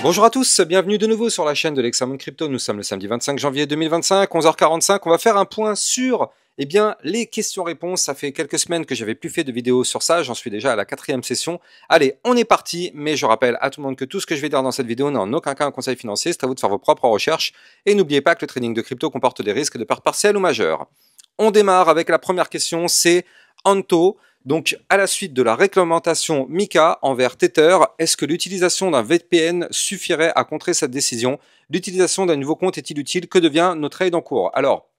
Bonjour à tous, bienvenue de nouveau sur la chaîne de l'Examen Crypto. Nous sommes le samedi 25 janvier 2025, 11h45. On va faire un point sur les questions-réponses. Ça fait quelques semaines que j'avais plus fait de vidéos sur ça. J'en suis déjà à la 4e session. Allez, on est parti. Mais je rappelle à tout le monde que tout ce que je vais dire dans cette vidéo n'est en aucun cas un conseil financier. C'est à vous de faire vos propres recherches. Et n'oubliez pas que le trading de crypto comporte des risques de pertes partielles ou majeures. On démarre avec la première question, c'est Anto. Donc, à la suite de la réglementation MiCA envers Tether, est-ce que l'utilisation d'un VPN suffirait à contrer cette décision? L'utilisation d'un nouveau compte est-il utile? Que devient notre trade en cours? Alors,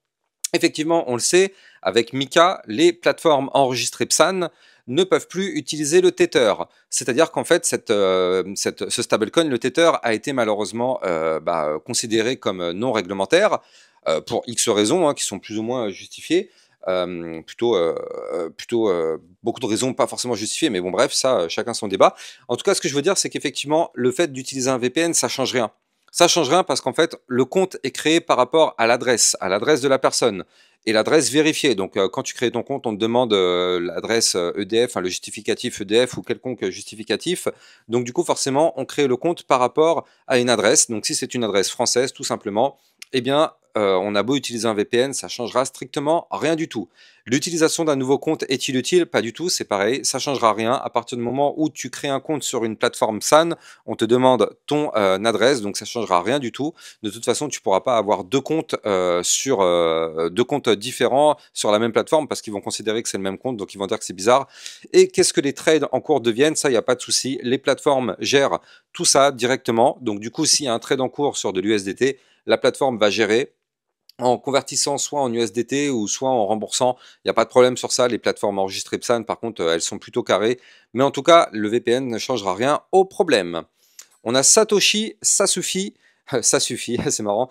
effectivement, on le sait, avec MiCA, les plateformes enregistrées PSAN ne peuvent plus utiliser le Tether. C'est-à-dire qu'en fait, ce stablecoin, le Tether, a été malheureusement considéré comme non réglementaire pour X raisons qui sont plus ou moins justifiées. Beaucoup de raisons pas forcément justifiées, mais bon bref, ça, chacun son débat. En tout cas, ce que je veux dire, c'est qu'effectivement, le fait d'utiliser un VPN, ça change rien. Ça change rien parce qu'en fait, le compte est créé par rapport à l'adresse de la personne et l'adresse vérifiée. Donc, quand tu crées ton compte, on te demande l'adresse EDF, le justificatif EDF ou quelconque justificatif. Donc, du coup, forcément, on crée le compte par rapport à une adresse. Donc, si c'est une adresse française, tout simplement, eh bien, on a beau utiliser un VPN, ça changera strictement rien du tout. L'utilisation d'un nouveau compte est-il utile? Pas du tout, c'est pareil, ça changera rien. À partir du moment où tu crées un compte sur une plateforme SAN, on te demande ton adresse, donc ça changera rien du tout. De toute façon, tu pourras pas avoir deux comptes deux comptes différents sur la même plateforme parce qu'ils vont considérer que c'est le même compte, donc ils vont dire que c'est bizarre. Et qu'est-ce que les trades en cours deviennent? Ça, il n'y a pas de souci. Les plateformes gèrent tout ça directement. Donc du coup, s'il y a un trade en cours sur de l'USDT, la plateforme va gérer en convertissant soit en USDT ou soit en remboursant. Il n'y a pas de problème sur ça. Les plateformes enregistrées PSAN, par contre, elles sont plutôt carrées. Mais en tout cas, le VPN ne changera rien au problème. On a Satoshi, ça suffit. Ça suffit, c'est marrant.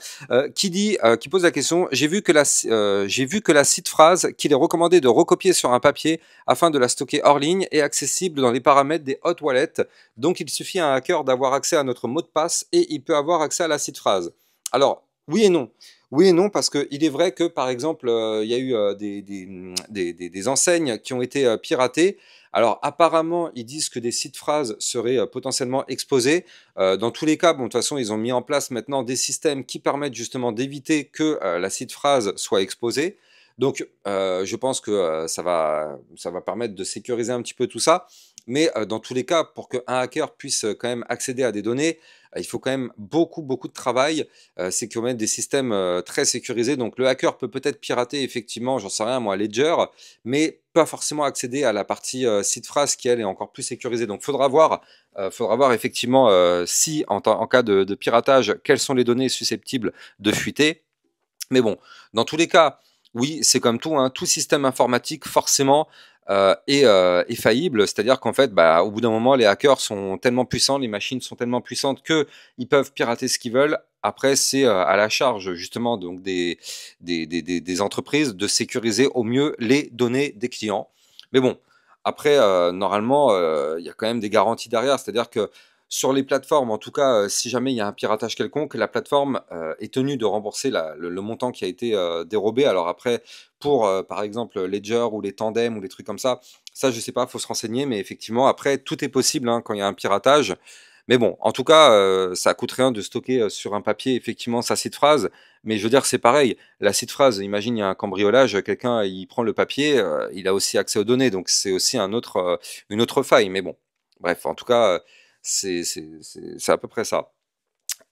Qui pose la question, j'ai vu que la seed phrase qu'il est recommandé de recopier sur un papier afin de la stocker hors ligne est accessible dans les paramètres des hot wallets. Donc il suffit à un hacker d'avoir accès à notre mot de passe et il peut avoir accès à la seed phrase. Alors, oui et non. Oui et non, parce qu'il est vrai que, par exemple, il y a eu des enseignes qui ont été piratées. Alors, apparemment, ils disent que des sites phrases seraient potentiellement exposés. Dans tous les cas, bon, de toute façon, ils ont mis en place maintenant des systèmes qui permettent justement d'éviter que la site phrase soit exposée. Donc, je pense que ça va permettre de sécuriser un petit peu tout ça. Mais dans tous les cas, pour qu'un hacker puisse quand même accéder à des données, il faut quand même beaucoup de travail. C'est quand même des systèmes très sécurisés. Donc le hacker peut peut-être pirater effectivement, j'en sais rien moi, Ledger, mais pas forcément accéder à la partie seed phrase qui elle est encore plus sécurisée. Donc faudra voir effectivement si en cas de piratage, quelles sont les données susceptibles de fuiter. Mais bon, dans tous les cas, oui, c'est comme tout, hein, tout système informatique forcément est faillible. C'est-à-dire qu'en fait, au bout d'un moment, les hackers sont tellement puissants, les machines sont tellement puissantes qu'ils peuvent pirater ce qu'ils veulent. Après, c'est à la charge justement donc des entreprises de sécuriser au mieux les données des clients. Mais bon, après, normalement, il y a quand même des garanties derrière. C'est-à-dire que sur les plateformes, en tout cas, si jamais il y a un piratage quelconque, la plateforme est tenue de rembourser le montant qui a été dérobé. Alors après, pour par exemple Ledger ou les tandems ou les trucs comme ça je sais pas, faut se renseigner, mais effectivement, après, tout est possible quand il y a un piratage. Mais bon, en tout cas, ça coûte rien de stocker sur un papier effectivement sa seed phrase. Mais je veux dire, c'est pareil. La seed phrase, imagine, il y a un cambriolage, quelqu'un il prend le papier, il a aussi accès aux données, donc c'est aussi une autre faille. Mais bon, bref, en tout cas, c'est à peu près ça.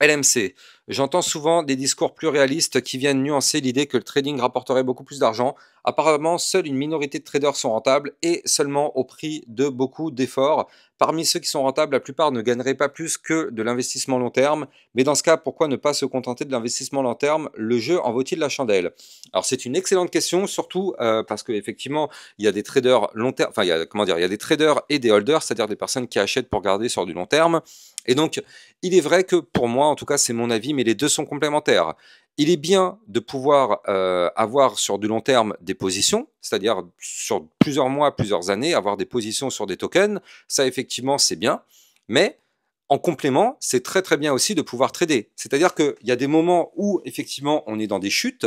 LMC, j'entends souvent des discours plus réalistes qui viennent nuancer l'idée que le trading rapporterait beaucoup plus d'argent. Apparemment, seule une minorité de traders sont rentables et seulement au prix de beaucoup d'efforts. Parmi ceux qui sont rentables, la plupart ne gagneraient pas plus que de l'investissement long terme. Mais dans ce cas, pourquoi ne pas se contenter de l'investissement long terme? Le jeu en vaut-il la chandelle? Alors c'est une excellente question, surtout parce qu'effectivement, il y a des traders long terme, enfin il y a des traders et des holders, c'est-à-dire des personnes qui achètent pour garder sur du long terme. Et donc, il est vrai que pour moi, en tout cas c'est mon avis, mais les deux sont complémentaires. Il est bien de pouvoir avoir sur du long terme des positions, c'est-à-dire sur plusieurs mois, plusieurs années, avoir des positions sur des tokens. Ça, effectivement, c'est bien. Mais en complément, c'est très très bien aussi de pouvoir trader. C'est-à-dire qu'il y a des moments où, effectivement, on est dans des chutes.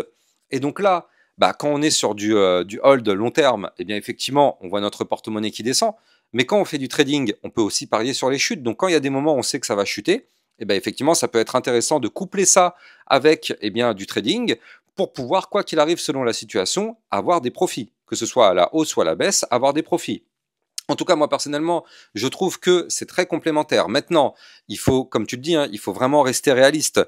Et donc là, bah, quand on est sur du hold long terme, eh bien effectivement, on voit notre porte-monnaie qui descend. Mais quand on fait du trading, on peut aussi parier sur les chutes. Donc quand il y a des moments où on sait que ça va chuter, eh bien effectivement, ça peut être intéressant de coupler ça avec eh bien, du trading pour pouvoir, quoi qu'il arrive selon la situation, avoir des profits. Que ce soit à la hausse ou à la baisse, avoir des profits. En tout cas, moi personnellement, je trouve que c'est très complémentaire. Maintenant, il faut, comme tu le dis, hein, il faut vraiment rester réaliste.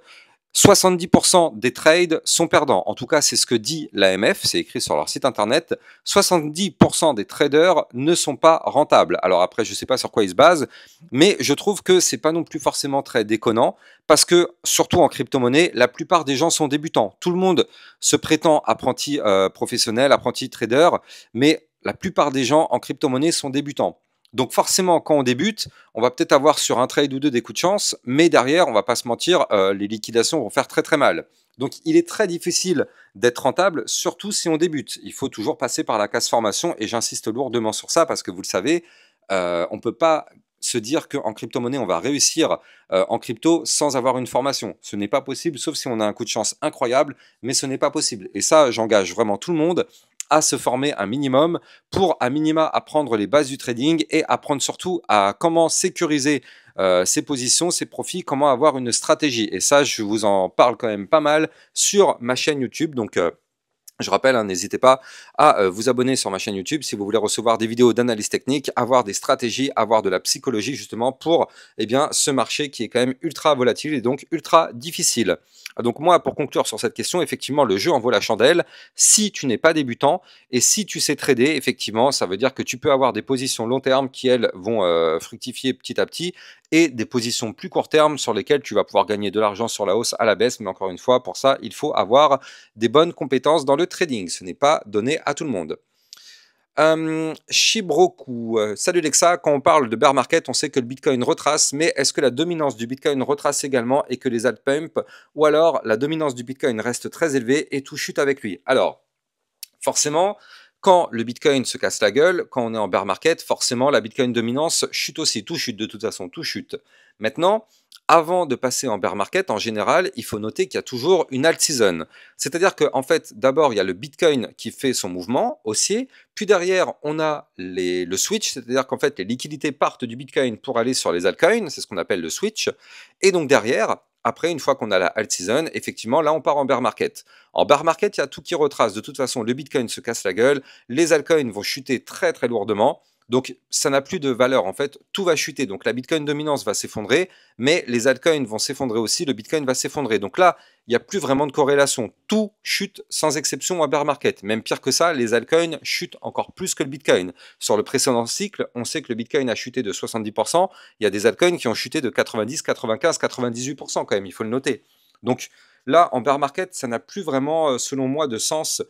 70% des trades sont perdants. En tout cas, c'est ce que dit l'AMF, c'est écrit sur leur site internet. 70% des traders ne sont pas rentables. Alors après, je ne sais pas sur quoi ils se basent, mais je trouve que c'est pas non plus forcément très déconnant parce que, surtout en crypto-monnaie, la plupart des gens sont débutants. Tout le monde se prétend apprenti professionnel, apprenti trader, mais la plupart des gens en crypto-monnaie sont débutants. Donc forcément, quand on débute, on va peut-être avoir sur un trade ou deux des coups de chance, mais derrière, on va pas se mentir, les liquidations vont faire très très mal. Donc il est très difficile d'être rentable, surtout si on débute. Il faut toujours passer par la case formation, et j'insiste lourdement sur ça parce que vous le savez, on ne peut pas se dire qu'en crypto-monnaie, on va réussir en crypto sans avoir une formation. Ce n'est pas possible, sauf si on a un coup de chance incroyable, mais ce n'est pas possible. Et ça, j'engage vraiment tout le monde à se former un minimum pour à minima apprendre les bases du trading et apprendre surtout à comment sécuriser ses positions, ses profits, comment avoir une stratégie. Et ça, je vous en parle quand même pas mal sur ma chaîne YouTube. Donc, je rappelle, hein, n'hésitez pas à vous abonner sur ma chaîne YouTube si vous voulez recevoir des vidéos d'analyse technique, avoir des stratégies, avoir de la psychologie justement pour eh bien, ce marché qui est quand même ultra volatile et donc ultra difficile. Donc moi, pour conclure sur cette question, effectivement, le jeu en vaut la chandelle si tu n'es pas débutant et si tu sais trader, effectivement, ça veut dire que tu peux avoir des positions long terme qui, elles, vont fructifier petit à petit et des positions plus court terme sur lesquelles tu vas pouvoir gagner de l'argent sur la hausse, à la baisse. Mais encore une fois, pour ça, il faut avoir des bonnes compétences dans le trading. Ce n'est pas donné à tout le monde. Shibroku, salut Lexa, quand on parle de bear market, on sait que le Bitcoin retrace, mais est-ce que la dominance du Bitcoin retrace également et que les altpumps, ou alors la dominance du Bitcoin reste très élevée et tout chute avec lui? Alors, forcément, quand le Bitcoin se casse la gueule, quand on est en bear market, forcément la Bitcoin dominance chute aussi, tout chute de toute façon, tout chute. Maintenant, avant de passer en bear market, en général, il faut noter qu'il y a toujours une alt season. C'est-à-dire qu'en fait, d'abord, il y a le Bitcoin qui fait son mouvement haussier, puis derrière, on a le switch, c'est-à-dire qu'en fait, les liquidités partent du Bitcoin pour aller sur les altcoins, c'est ce qu'on appelle le switch, et donc derrière, après, une fois qu'on a la alt season, effectivement, là, on part en bear market. En bear market, il y a tout qui retrace. De toute façon, le Bitcoin se casse la gueule, les altcoins vont chuter très très lourdement. Donc, ça n'a plus de valeur. En fait, tout va chuter. Donc, la Bitcoin dominance va s'effondrer, mais les altcoins vont s'effondrer aussi, le Bitcoin va s'effondrer. Donc là, il n'y a plus vraiment de corrélation. Tout chute sans exception en bear market. Même pire que ça, les altcoins chutent encore plus que le Bitcoin. Sur le précédent cycle, on sait que le Bitcoin a chuté de 70%. Il y a des altcoins qui ont chuté de 90, 95, 98% quand même, il faut le noter. Donc là, en bear market, ça n'a plus vraiment, selon moi, de sens,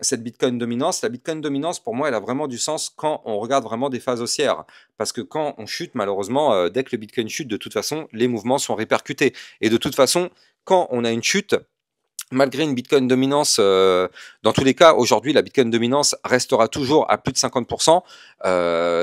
cette Bitcoin dominance. La Bitcoin dominance, pour moi, elle a vraiment du sens quand on regarde vraiment des phases haussières. Parce que quand on chute, malheureusement, dès que le Bitcoin chute, de toute façon, les mouvements sont répercutés. Et de toute façon, quand on a une chute, malgré une Bitcoin dominance, dans tous les cas, aujourd'hui, la Bitcoin dominance restera toujours à plus de 50%.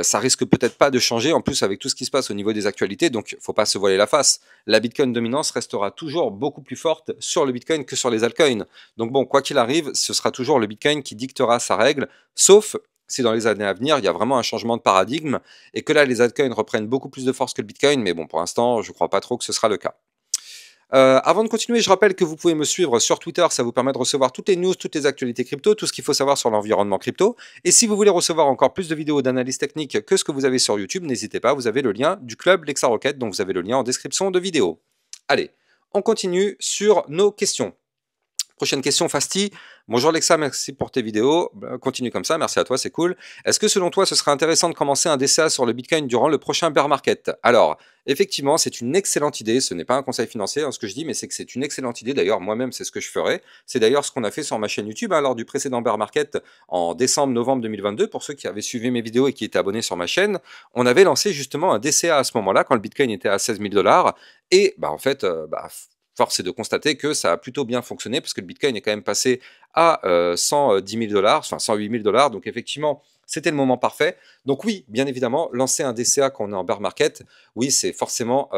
Ça risque peut-être pas de changer, en plus avec tout ce qui se passe au niveau des actualités, donc il ne faut pas se voiler la face. La Bitcoin dominance restera toujours beaucoup plus forte sur le Bitcoin que sur les altcoins. Donc bon, quoi qu'il arrive, ce sera toujours le Bitcoin qui dictera sa règle, sauf si dans les années à venir, il y a vraiment un changement de paradigme et que là, les altcoins reprennent beaucoup plus de force que le Bitcoin, mais bon, pour l'instant, je ne crois pas trop que ce sera le cas. Avant de continuer, je rappelle que vous pouvez me suivre sur Twitter, ça vous permet de recevoir toutes les news, toutes les actualités crypto, tout ce qu'il faut savoir sur l'environnement crypto. Et si vous voulez recevoir encore plus de vidéos d'analyse technique que ce que vous avez sur YouTube, n'hésitez pas, vous avez le lien du club Lexa Rocket, donc vous avez le lien en description de vidéo. Allez, on continue sur nos questions. Prochaine question, Fasti. Bonjour Lexa, merci pour tes vidéos. Continue comme ça, merci à toi, c'est cool. Est-ce que selon toi, ce serait intéressant de commencer un DCA sur le Bitcoin durant le prochain bear market? Alors, effectivement, c'est une excellente idée. Ce n'est pas un conseil financier, hein, ce que je dis, mais c'est que c'est une excellente idée. D'ailleurs, moi-même, c'est ce que je ferais. C'est d'ailleurs ce qu'on a fait sur ma chaîne YouTube hein, lors du précédent bear market en décembre-novembre 2022. Pour ceux qui avaient suivi mes vidéos et qui étaient abonnés sur ma chaîne, on avait lancé justement un DCA à ce moment-là, quand le Bitcoin était à 16 000 $. Et en fait, force est de constater que ça a plutôt bien fonctionné parce que le Bitcoin est quand même passé à 110 000 $, enfin 108 000 $. Donc effectivement, c'était le moment parfait. Donc oui, bien évidemment, lancer un DCA quand on est en bear market, oui, c'est forcément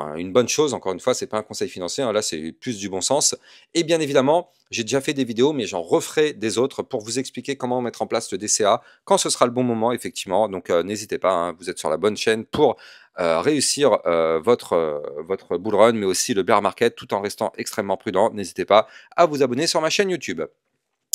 enfin, une bonne chose. Encore une fois, c'est pas un conseil financier, hein, là c'est plus du bon sens. Et bien évidemment, j'ai déjà fait des vidéos, mais j'en referai des autres pour vous expliquer comment mettre en place le DCA quand ce sera le bon moment, effectivement. Donc n'hésitez pas, hein, vous êtes sur la bonne chaîne pour réussir votre bull run, mais aussi le bear market, tout en restant extrêmement prudent. N'hésitez pas à vous abonner sur ma chaîne YouTube.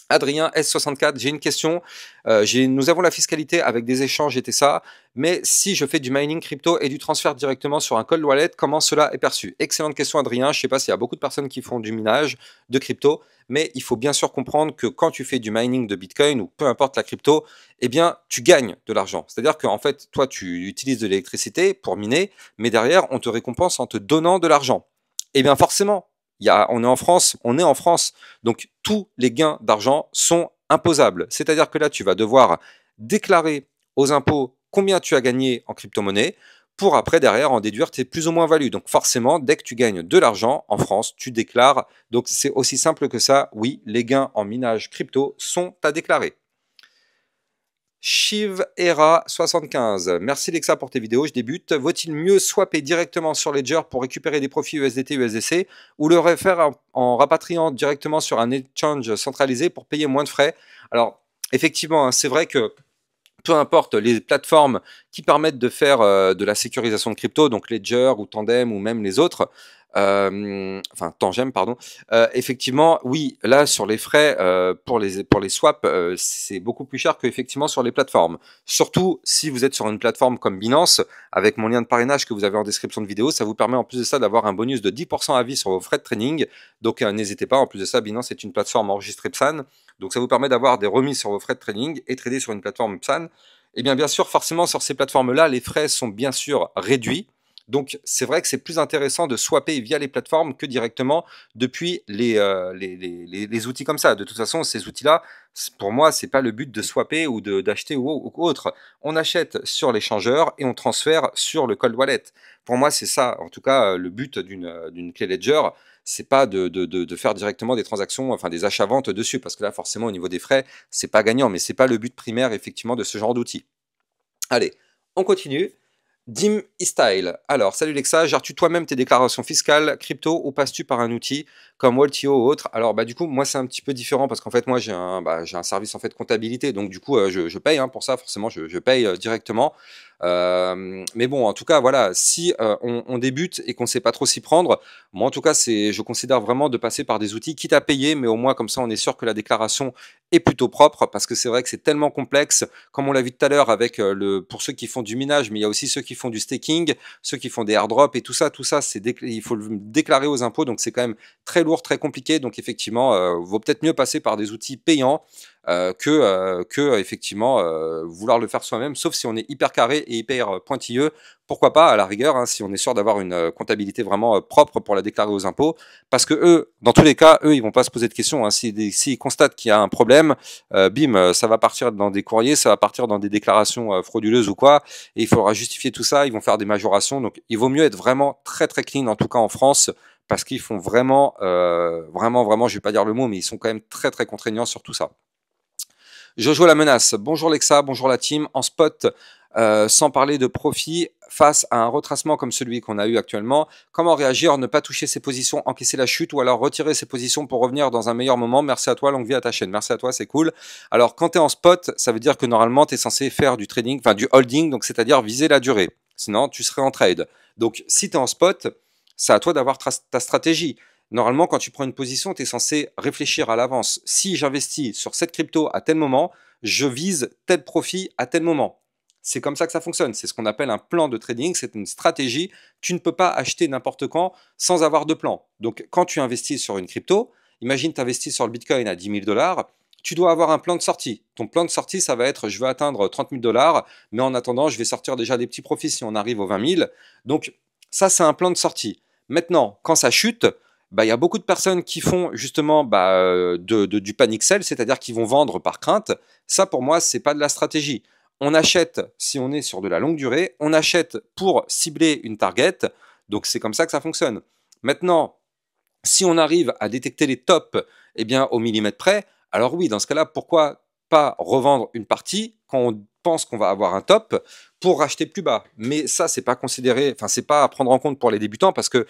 Adrien S64, j'ai une question. Nous avons la fiscalité avec des échanges et ça, mais si je fais du mining crypto et du transfert directement sur un cold wallet, comment cela est perçu? Excellente question, Adrien. Je ne sais pas s'il y a beaucoup de personnes qui font du minage de crypto, mais il faut bien sûr comprendre que quand tu fais du mining de Bitcoin ou peu importe la crypto, eh bien, tu gagnes de l'argent. C'est-à-dire qu'en fait, toi, tu utilises de l'électricité pour miner, mais derrière, on te récompense en te donnant de l'argent. Eh bien, forcément, on est en France, donc tous les gains d'argent sont imposables. C'est-à-dire que là, tu vas devoir déclarer aux impôts combien tu as gagné en crypto-monnaie pour après, derrière, en déduire tes plus ou moins values. Donc forcément, dès que tu gagnes de l'argent en France, tu déclares. Donc c'est aussi simple que ça. Oui, les gains en minage crypto sont à déclarer. Shiv Era 75. Merci Lexa pour tes vidéos, je débute. Vaut-il mieux swapper directement sur Ledger pour récupérer des profits USDT, USDC ou le refaire en rapatriant directement sur un exchange centralisé pour payer moins de frais? Alors, effectivement, hein, c'est vrai que peu importe les plateformes qui permettent de faire de la sécurisation de crypto, donc Ledger ou Tandem ou même les autres, enfin Tangem, pardon. Effectivement, oui, là sur les frais pour les swaps, c'est beaucoup plus cher qu'effectivement sur les plateformes. Surtout si vous êtes sur une plateforme comme Binance, avec mon lien de parrainage que vous avez en description de vidéo, ça vous permet en plus de ça d'avoir un bonus de 10% à vie sur vos frais de trading. Donc n'hésitez pas, en plus de ça, Binance est une plateforme enregistrée PSAN, donc ça vous permet d'avoir des remises sur vos frais de trading et trader sur une plateforme PSAN. Et bien sûr, forcément, sur ces plateformes-là, les frais sont bien sûr réduits. Donc, c'est vrai que c'est plus intéressant de swapper via les plateformes que directement depuis les outils comme ça. De toute façon, ces outils-là, pour moi, c'est pas le but de swapper ou d'acheter ou autre. On achète sur l'échangeur et on transfère sur le cold wallet. Pour moi, c'est ça, en tout cas, le but d'une clé Ledger. C'est pas de faire directement des transactions, enfin des achats-ventes dessus, parce que là, forcément, au niveau des frais, c'est pas gagnant, mais c'est pas le but primaire, effectivement, de ce genre d'outil. Allez, on continue. Dim eStyle. Alors, salut Lexa, gères-tu toi-même tes déclarations fiscales crypto ou passes-tu par un outil comme Waltio ou autre? Alors, du coup, moi, c'est un petit peu différent parce qu'en fait, moi, j'ai un service en fait comptabilité. Donc, du coup, je paye pour ça. Forcément, je paye directement. Mais bon, en tout cas, voilà, si on débute et qu'on ne sait pas trop s'y prendre, moi, en tout cas, je considère vraiment de passer par des outils, quitte à payer, mais au moins, comme ça, on est sûr que la déclaration est plutôt propre parce que c'est vrai que c'est tellement complexe. Comme on l'a vu tout à l'heure avec pour ceux qui font du minage, mais il y a aussi ceux qui font du staking, ceux qui font des airdrops et tout ça, il faut le déclarer aux impôts, donc c'est quand même très lourd, très compliqué. Donc effectivement, vaut peut-être mieux passer par des outils payants que effectivement vouloir le faire soi-même, sauf si on est hyper carré et hyper pointilleux. Pourquoi pas, à la rigueur, hein, si on est sûr d'avoir une comptabilité vraiment propre pour la déclarer aux impôts, parce que eux, dans tous les cas, eux, ils vont pas se poser de questions. Hein. S'ils constatent qu'il y a un problème, bim, ça va partir dans des courriers, ça va partir dans des déclarations frauduleuses ou quoi, et il faudra justifier tout ça. Ils vont faire des majorations, donc il vaut mieux être vraiment très très clean, en tout cas en France, parce qu'ils font vraiment, vraiment, je vais pas dire le mot, mais ils sont quand même très très contraignants sur tout ça. Jojo la menace. Bonjour Lexa, bonjour la team. En spot, sans parler de profit, face à un retracement comme celui qu'on a eu actuellement, comment réagir, ne pas toucher ses positions, encaisser la chute ou alors retirer ses positions pour revenir dans un meilleur moment? Merci à toi, longue vie à ta chaîne. Merci à toi, c'est cool. Alors, quand tu es en spot, ça veut dire que normalement, tu es censé faire du trading, enfin du holding, donc c'est-à-dire viser la durée. Sinon, tu serais en trade. Donc, si tu es en spot, c'est à toi d'avoir ta stratégie. Normalement, quand tu prends une position, tu es censé réfléchir à l'avance. Si j'investis sur cette crypto à tel moment, je vise tel profit à tel moment. C'est comme ça que ça fonctionne. C'est ce qu'on appelle un plan de trading. C'est une stratégie. Tu ne peux pas acheter n'importe quand sans avoir de plan. Donc, quand tu investis sur une crypto, imagine tu investis sur le Bitcoin à 10 000 $, tu dois avoir un plan de sortie. Ton plan de sortie, ça va être je veux atteindre 30 000 $, mais en attendant, je vais sortir déjà des petits profits si on arrive aux 20 000. Donc, ça, c'est un plan de sortie. Maintenant, quand ça chute, il y a beaucoup de personnes qui font justement du panic sell, c'est-à-dire qui vont vendre par crainte. Ça, pour moi, c'est pas de la stratégie. On achète si on est sur de la longue durée, on achète pour cibler une target, donc c'est comme ça que ça fonctionne. Maintenant, si on arrive à détecter les tops au millimètre près, alors oui, dans ce cas-là, pourquoi pas revendre une partie quand on pense qu'on va avoir un top pour racheter plus bas. Mais ça, c'est pas considéré, enfin, c'est pas à prendre en compte pour les débutants parce que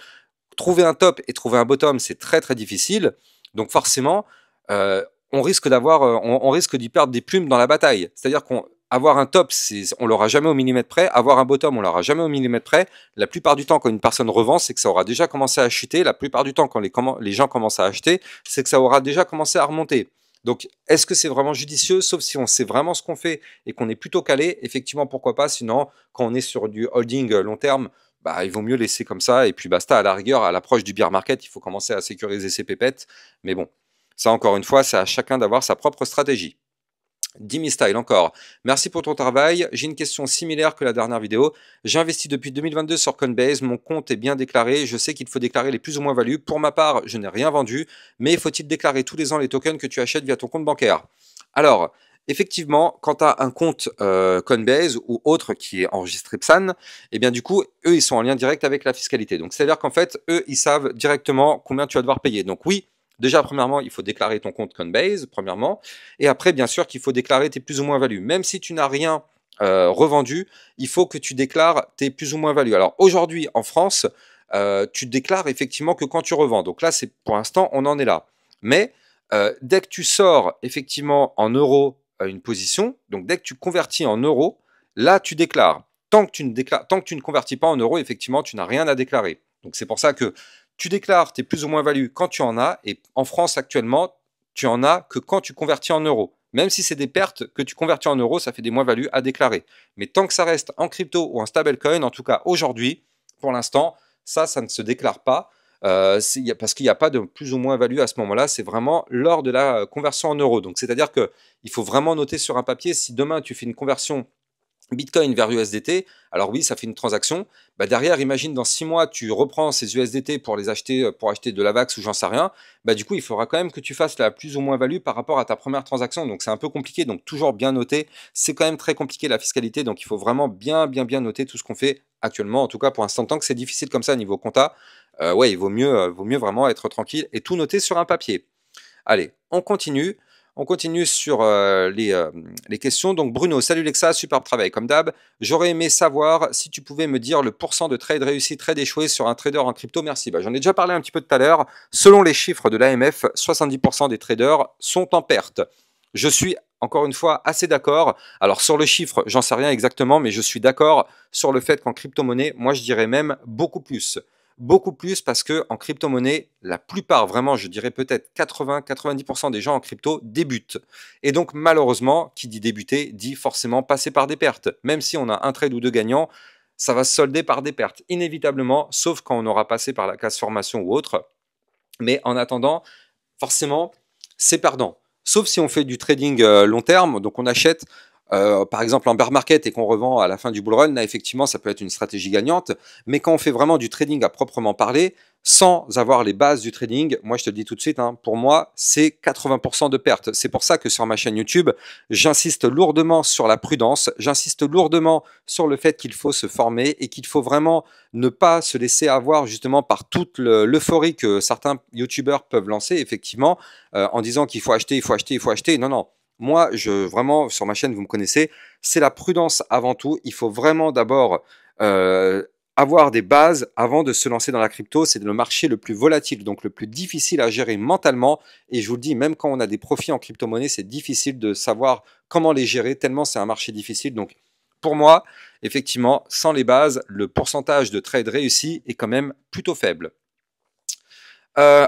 trouver un top et trouver un bottom, c'est très très difficile. Donc forcément, on risque d'avoir, on risque d'y perdre des plumes dans la bataille. C'est-à-dire qu'on avoir un top, on l'aura jamais au millimètre près. Avoir un bottom, on l'aura jamais au millimètre près. La plupart du temps, quand une personne revend, c'est que ça aura déjà commencé à chuter. La plupart du temps, quand les gens commencent à acheter, c'est que ça aura déjà commencé à remonter. Donc, est-ce que c'est vraiment judicieux? Sauf si on sait vraiment ce qu'on fait et qu'on est plutôt calé, effectivement, pourquoi pas. Sinon, quand on est sur du holding long terme, bah, il vaut mieux laisser comme ça. Et puis, basta, à la rigueur, à l'approche du bear market, il faut commencer à sécuriser ses pépettes. Mais bon, ça, encore une fois, c'est à chacun d'avoir sa propre stratégie. Dimi Style encore. Merci pour ton travail. J'ai une question similaire que la dernière vidéo. J'ai investi depuis 2022 sur Coinbase. Mon compte est bien déclaré. Je sais qu'il faut déclarer les plus ou moins values. Pour ma part, je n'ai rien vendu. Mais faut-il déclarer tous les ans les tokens que tu achètes via ton compte bancaire? Alors, effectivement, quand tu as un compte Coinbase ou autre qui est enregistré PSAN, eh bien du coup, eux, ils sont en lien direct avec la fiscalité. Donc, c'est-à-dire qu'en fait, eux, ils savent directement combien tu vas devoir payer. Donc oui, déjà, premièrement, il faut déclarer ton compte Coinbase, premièrement. Et après, bien sûr, qu'il faut déclarer tes plus ou moins values. Même si tu n'as rien revendu, il faut que tu déclares tes plus ou moins values. Alors aujourd'hui, en France, tu déclares effectivement que quand tu revends. Donc là, c'est pour l'instant, on en est là. Mais dès que tu sors effectivement en euros une position, donc dès que tu convertis en euros, là, tu déclares. Tant que tu ne convertis pas en euros, effectivement, tu n'as rien à déclarer. Donc c'est pour ça que tu déclares tes plus ou moins values quand tu en as, et en France actuellement, tu en as que quand tu convertis en euros. Même si c'est des pertes que tu convertis en euros, ça fait des moins-values à déclarer. Mais tant que ça reste en crypto ou en stablecoin, en tout cas aujourd'hui, pour l'instant, ça ne se déclare pas. Parce qu'il n'y a pas de plus ou moins value à ce moment-là, c'est vraiment lors de la conversion en euros. Donc c'est-à-dire qu'il faut vraiment noter sur un papier, si demain tu fais une conversion Bitcoin vers USDT, alors oui, ça fait une transaction. Bah derrière, imagine dans 6 mois, tu reprends ces USDT pour les acheter, pour acheter de la VAX ou j'en sais rien. Bah du coup, il faudra quand même que tu fasses la plus ou moins value par rapport à ta première transaction. Donc c'est un peu compliqué. Donc toujours bien noter. C'est quand même très compliqué la fiscalité. Donc il faut vraiment bien noter tout ce qu'on fait actuellement. En tout cas, pour l'instant, tant que c'est difficile comme ça niveau compta, ouais, il vaut mieux vraiment être tranquille et tout noter sur un papier. Allez, on continue. On continue sur les questions. Donc Bruno, salut Lexa, superbe travail comme d'hab. J'aurais aimé savoir si tu pouvais me dire le pourcent de trades réussis, trades échoués sur un trader en crypto. Merci. Bah, j'en ai déjà parlé un petit peu tout à l'heure. Selon les chiffres de l'AMF, 70% des traders sont en perte. Je suis encore une fois assez d'accord. Alors sur le chiffre, j'en sais rien exactement, mais je suis d'accord sur le fait qu'en crypto-monnaie, moi je dirais même beaucoup plus. Beaucoup plus parce que en crypto-monnaie, la plupart, vraiment, je dirais peut-être 80-90% des gens en crypto débutent. Et donc, malheureusement, qui dit débuter, dit forcément passer par des pertes. Même si on a un trade ou deux gagnants, ça va se solder par des pertes, inévitablement, sauf quand on aura passé par la case formation ou autre. Mais en attendant, forcément, c'est perdant. Sauf si on fait du trading long terme, donc on achète par exemple en bear market et qu'on revend à la fin du bull run, là effectivement ça peut être une stratégie gagnante, mais quand on fait vraiment du trading à proprement parler, sans avoir les bases du trading, moi je te le dis tout de suite, hein, pour moi c'est 80% de perte. C'est pour ça que sur ma chaîne YouTube, j'insiste lourdement sur la prudence, j'insiste lourdement sur le fait qu'il faut se former et qu'il faut vraiment ne pas se laisser avoir justement par toute l'euphorie que certains YouTubeurs peuvent lancer effectivement en disant qu'il faut acheter, il faut acheter, il faut acheter. Non, non. Moi, vraiment, sur ma chaîne, vous me connaissez, c'est la prudence avant tout. Il faut vraiment d'abord avoir des bases avant de se lancer dans la crypto. C'est le marché le plus volatile, donc le plus difficile à gérer mentalement. Et je vous le dis, même quand on a des profits en crypto-monnaie, c'est difficile de savoir comment les gérer, tellement c'est un marché difficile. Donc, pour moi, effectivement, sans les bases, le pourcentage de trades réussis est quand même plutôt faible.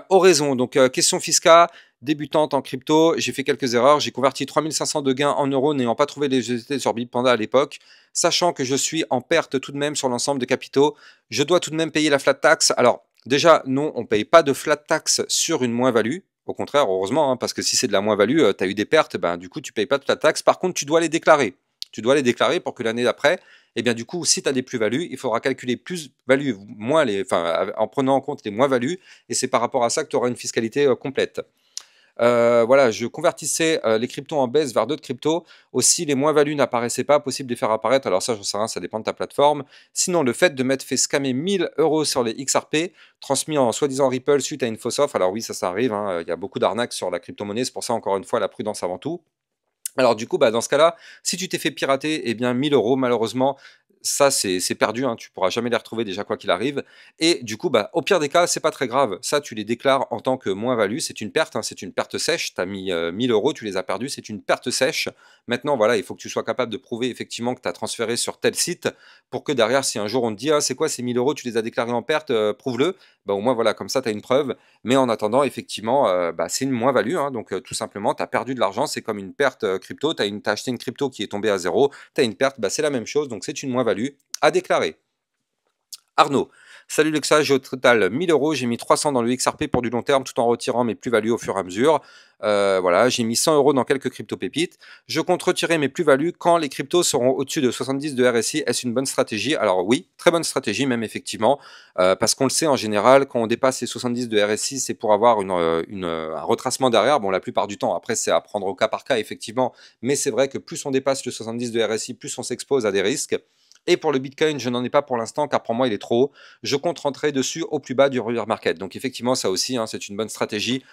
Oraison, donc question fiscale, débutante en crypto, j'ai fait quelques erreurs, j'ai converti 3500 de gains en euros n'ayant pas trouvé les USDT sur Bitpanda à l'époque, sachant que je suis en perte tout de même sur l'ensemble des capitaux, je dois tout de même payer la flat tax. Alors déjà, non, on ne paye pas de flat tax sur une moins-value, au contraire, heureusement, hein, parce que si c'est de la moins-value, tu as eu des pertes, ben, du coup tu ne payes pas de flat tax, par contre tu dois les déclarer. Tu dois les déclarer pour que l'année d'après, et bien du coup, si tu as des plus-values, il faudra calculer plus-values, en prenant en compte les moins-values, et c'est par rapport à ça que tu auras une fiscalité complète. Voilà, je convertissais les cryptos en baisse vers d'autres cryptos. Aussi, les moins-values n'apparaissaient pas, possible de les faire apparaître. Alors ça, j'en sais rien, ça dépend de ta plateforme. Sinon, le fait de m'être fait scammer 1000 euros sur les XRP, transmis en soi-disant Ripple suite à une fausse offre. Alors oui, ça arrive, hein, il y a beaucoup d'arnaques sur la crypto-monnaie, c'est pour ça, encore une fois, la prudence avant tout. Alors du coup, bah, dans ce cas-là, si tu t'es fait pirater, eh bien 1 000 € malheureusement, ça c'est perdu, hein, tu pourras jamais les retrouver déjà quoi qu'il arrive. Et du coup, bah, au pire des cas, c'est pas très grave. Ça, tu les déclares en tant que moins-value, c'est une perte, hein, c'est une perte sèche. Tu as mis 1 000 €, tu les as perdus, c'est une perte sèche. Maintenant, voilà, il faut que tu sois capable de prouver effectivement que tu as transféré sur tel site pour que derrière, si un jour on te dit: «Ah, c'est quoi ces 1 000 €, tu les as déclarés en perte, prouve-le». Bah, au moins voilà, comme ça tu as une preuve. Mais en attendant, effectivement, bah, c'est une moins-value, hein, donc tout simplement, tu as perdu de l'argent, c'est comme une perte crypto, tu as acheté une crypto qui est tombée à zéro, tu as une perte, bah, c'est la même chose, donc c'est une moins-value à déclarer. Arnaud, salut Lexa, j'ai au total 1 000 €, j'ai mis 300 dans le XRP pour du long terme tout en retirant mes plus-values au fur et à mesure. Voilà, j'ai mis 100 € dans quelques crypto-pépites. Je compte retirer mes plus-values quand les cryptos seront au-dessus de 70 de RSI. Est-ce une bonne stratégie? Alors oui, très bonne stratégie même effectivement, parce qu'on le sait en général, quand on dépasse les 70 de RSI, c'est pour avoir un retracement derrière. Bon, la plupart du temps, après c'est à prendre au cas par cas effectivement, mais c'est vrai que plus on dépasse le 70 de RSI, plus on s'expose à des risques. Et pour le Bitcoin, je n'en ai pas pour l'instant car pour moi il est trop haut. Je compte rentrer dessus au plus bas du reverse market. Donc effectivement, ça aussi, hein, c'est une bonne stratégie.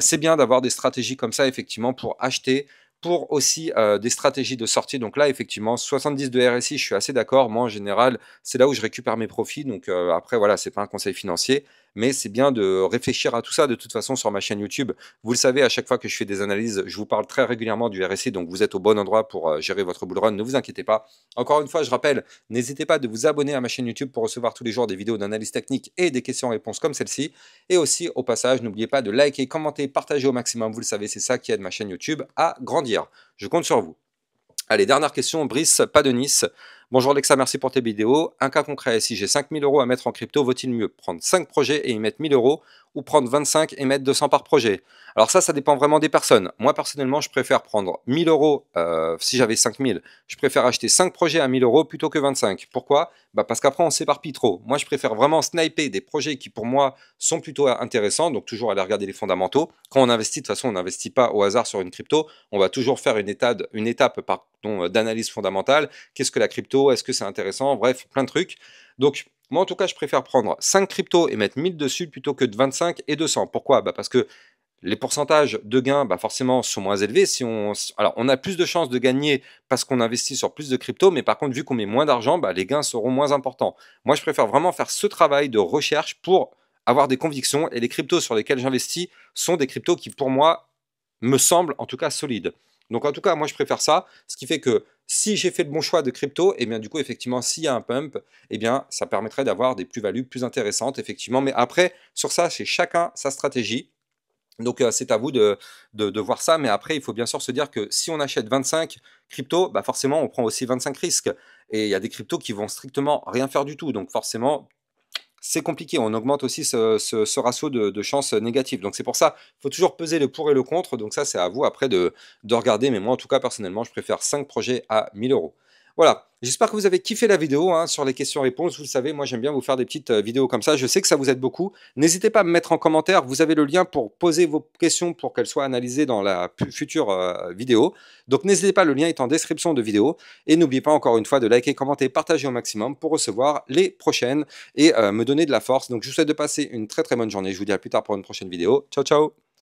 C'est bien d'avoir des stratégies comme ça, effectivement, pour acheter, pour aussi des stratégies de sortie. Donc là, effectivement, 70 de RSI, je suis assez d'accord. Moi, en général, c'est là où je récupère mes profits. Donc après, voilà, c'est pas un conseil financier, mais c'est bien de réfléchir à tout ça. De toute façon, sur ma chaîne YouTube, vous le savez, à chaque fois que je fais des analyses, je vous parle très régulièrement du RSI. Donc vous êtes au bon endroit pour gérer votre bull run. Ne vous inquiétez pas. Encore une fois, je rappelle, n'hésitez pas de vous abonner à ma chaîne YouTube pour recevoir tous les jours des vidéos d'analyse technique et des questions-réponses comme celle-ci. Et aussi, au passage, n'oubliez pas de liker, commenter, partager au maximum. Vous le savez, c'est ça qui aide ma chaîne YouTube à grandir. Je compte sur vous. Allez, dernière question, Brice, pas de Nice. Bonjour Alexa, merci pour tes vidéos. Un cas concret, si j'ai 5 000 € à mettre en crypto, vaut-il mieux prendre 5 projets et y mettre 1 000 € ou prendre 25 et mettre 200 par projet? Alors ça dépend vraiment des personnes. Moi, personnellement, je préfère prendre 1 000 € si j'avais 5 000. Je préfère acheter 5 projets à 1 000 € plutôt que 25. Pourquoi? Bah parce qu'après, on s'éparpille trop. Moi, je préfère vraiment sniper des projets qui, pour moi, sont plutôt intéressants. Donc, toujours aller regarder les fondamentaux. Quand on investit, de toute façon, on n'investit pas au hasard sur une crypto. On va toujours faire une étape d'analyse fondamentale. Qu'est-ce que la crypto? Est-ce que c'est intéressant? Bref, plein de trucs. Donc, moi, en tout cas, je préfère prendre 5 cryptos et mettre 1000 dessus plutôt que de 25 et 200. Pourquoi? Bah parce que les pourcentages de gains, bah forcément, sont moins élevés. Alors, on a plus de chances de gagner parce qu'on investit sur plus de cryptos, mais par contre, vu qu'on met moins d'argent, bah, les gains seront moins importants. Moi, je préfère vraiment faire ce travail de recherche pour avoir des convictions, et les cryptos sur lesquels j'investis sont des cryptos qui, pour moi, me semblent en tout cas solides. Donc en tout cas, moi je préfère ça, ce qui fait que si j'ai fait le bon choix de crypto, et bien du coup effectivement s'il y a un pump, et bien ça permettrait d'avoir des plus-values plus intéressantes effectivement. Mais après sur ça, c'est chacun sa stratégie. Donc c'est à vous de voir ça, mais après il faut bien sûr se dire que si on achète 25 cryptos, bah forcément on prend aussi 25 risques. Et il y a des cryptos qui vont strictement rien faire du tout, donc forcément c'est compliqué, on augmente aussi ce ratio de chances négatives. Donc c'est pour ça, il faut toujours peser le pour et le contre. Donc ça, c'est à vous après de regarder. Mais moi, en tout cas, personnellement, je préfère 5 projets à 1000 euros. Voilà, j'espère que vous avez kiffé la vidéo hein, sur les questions-réponses. Vous le savez, moi j'aime bien vous faire des petites vidéos comme ça. Je sais que ça vous aide beaucoup. N'hésitez pas à me mettre en commentaire. Vous avez le lien pour poser vos questions pour qu'elles soient analysées dans la future vidéo. Donc n'hésitez pas, le lien est en description de vidéo. Et n'oubliez pas encore une fois de liker, commenter, partager au maximum pour recevoir les prochaines et me donner de la force. Donc je vous souhaite de passer une très très bonne journée. Je vous dis à plus tard pour une prochaine vidéo. Ciao ciao.